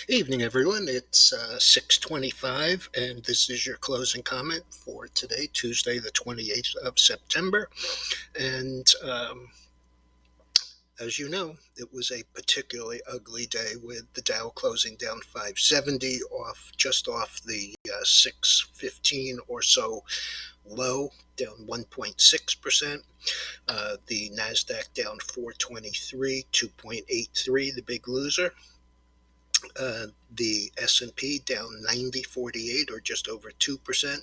Evening, everyone. It's 6:25, and this is your closing comment for today, Tuesday, the 28th of September. And as you know, it was a particularly ugly day with the Dow closing down 570, just off the 615 or so low, down 1.6%. The NASDAQ down 423, 2.83, the big loser. The S&P down 90.48, or just over 2%.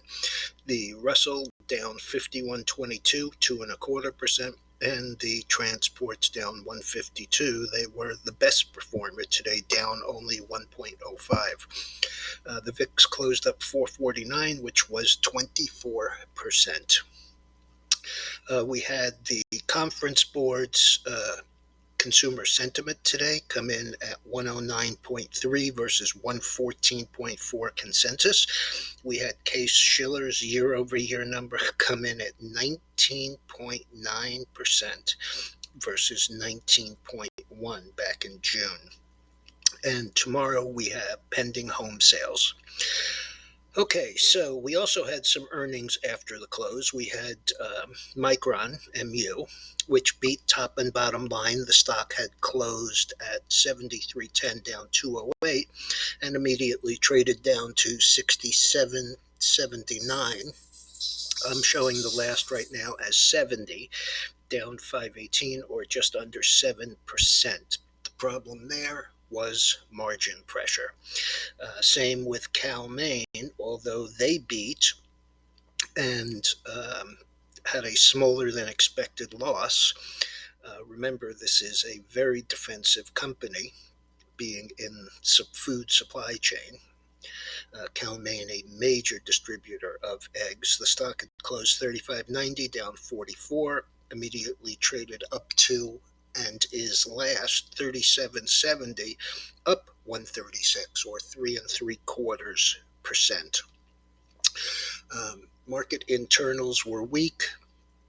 The Russell down 51.22, 2.25%. And the transports down 152. They were the best performer today, down only 1.05. The VIX closed up 449, which was 24%. We had the conference boards consumer sentiment today come in at 109.3 versus 114.4 consensus. We had Case Shiller's year-over-year number come in at 19.9% versus 19.1 back in June. And tomorrow we have pending home sales. Okay, so we also had some earnings after the close. We had Micron, MU, which beat top and bottom line. The stock had closed at 73.10, down 208, and immediately traded down to 67.79. I'm showing the last right now as 70, down 518, or just under 7%. The problem there was margin pressure. Same with Cal Maine, although they beat and had a smaller than expected loss. Remember, this is a very defensive company, being in food supply chain. Cal Maine, a major distributor of eggs. The stock had closed 35.90, down 44, immediately traded up to and is last 37.70, up 136, or 3.75%. Market internals were weak,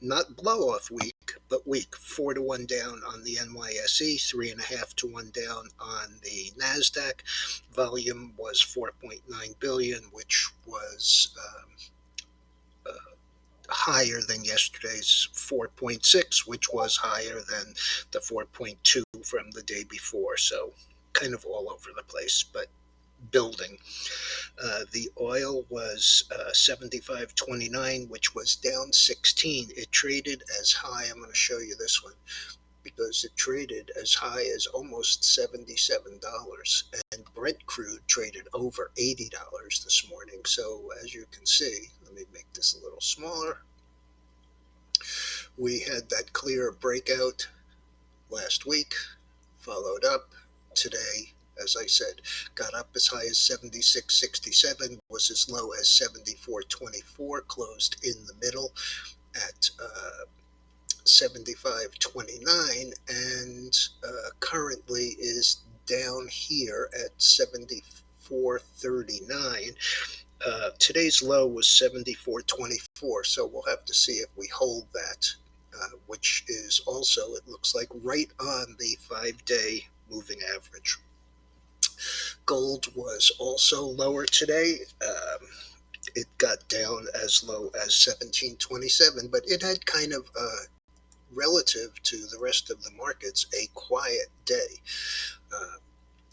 not blow off week, but weak. 4-1 down on the NYSE, 3.5-1 down on the NASDAQ. Volume was 4.9 billion, which was higher than yesterday's 4.6, which was higher than the 4.2 from the day before. So kind of all over the place, but building. The oil was 75.29, which was down 16. It traded as high, I'm going to show you this one, because it traded as high as almost $77, and Brent crude traded over $80 this morning. So as you can see, let me make this a little smaller. We had that clear breakout last week, followed up today. As I said, got up as high as 76.67, was as low as 74.24, closed in the middle at 75.29, and currently is down here at 74.39. Today's low was 74.24, so we'll have to see if we hold that, which is also, it looks like, right on the 5-day moving average. Gold was also lower today. It got down as low as 17.27, but it had kind of, relative to the rest of the markets, a quiet day.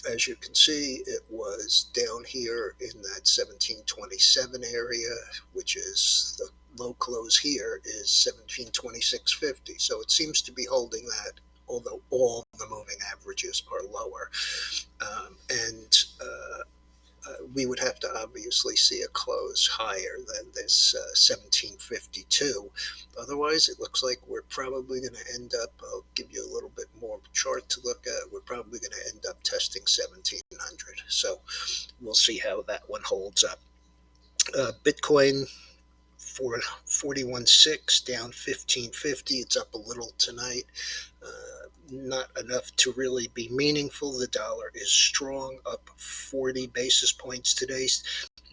As you can see, it was down here in that 17.27 area, which is the low close here is 17.2650. So it seems to be holding that, although all the moving averages are lower. We would have to obviously see a close higher than this 1752. Otherwise, it looks like we're probably going to end up, I'll give you a little bit more chart to look at, we're probably going to end up testing 1700. So we'll see how that one holds up. Bitcoin, 41.6, down 15.50. It's up a little tonight. Not enough to really be meaningful. The dollar is strong, up 40 basis points today,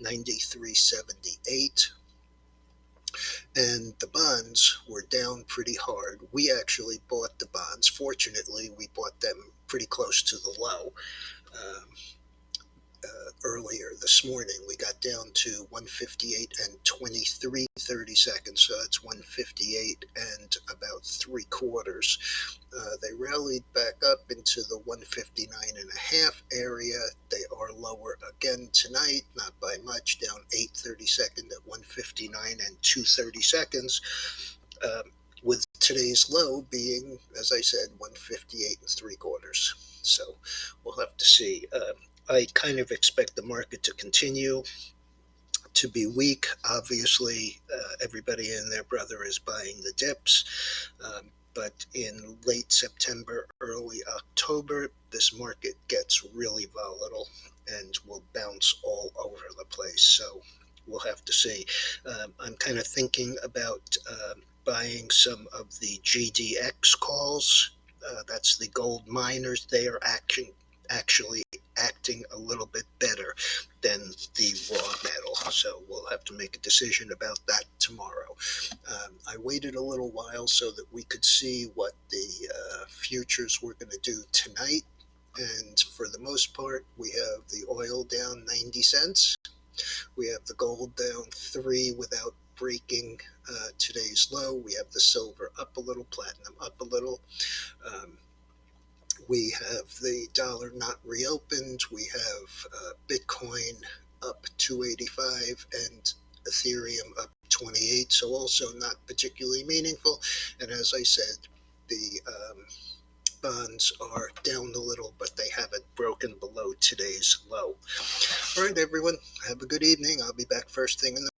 93.78. And the bonds were down pretty hard. We actually bought the bonds. Fortunately, we bought them pretty close to the low. earlier this morning. We got down to 158 and 23 30-seconds, so that's 158 and about 3/4. They rallied back up into the 159.5 area. They are lower again tonight, not by much, down 8 30-second at 159 and 2 30-seconds. With today's low being, as I said, 158 and 3/4. So we'll have to see. I kind of expect the market to continue to be weak. Obviously, everybody and their brother is buying the dips. But in late September, early October, this market gets really volatile and will bounce all over the place. So we'll have to see. I'm kind of thinking about buying some of the GDX calls. That's the gold miners. They are actually acting a little bit better than the raw metal. So we'll have to make a decision about that tomorrow. I waited a little while so that we could see what the futures were going to do tonight. And for the most part, we have the oil down 90 cents. We have the gold down 3 without breaking today's low. We have the silver up a little, platinum up a little. We have the dollar not reopened. We have Bitcoin up 285 and Ethereum up 28. So also not particularly meaningful. And as I said, the bonds are down a little, but they haven't broken below today's low. All right, everyone, have a good evening. I'll be back first thing in the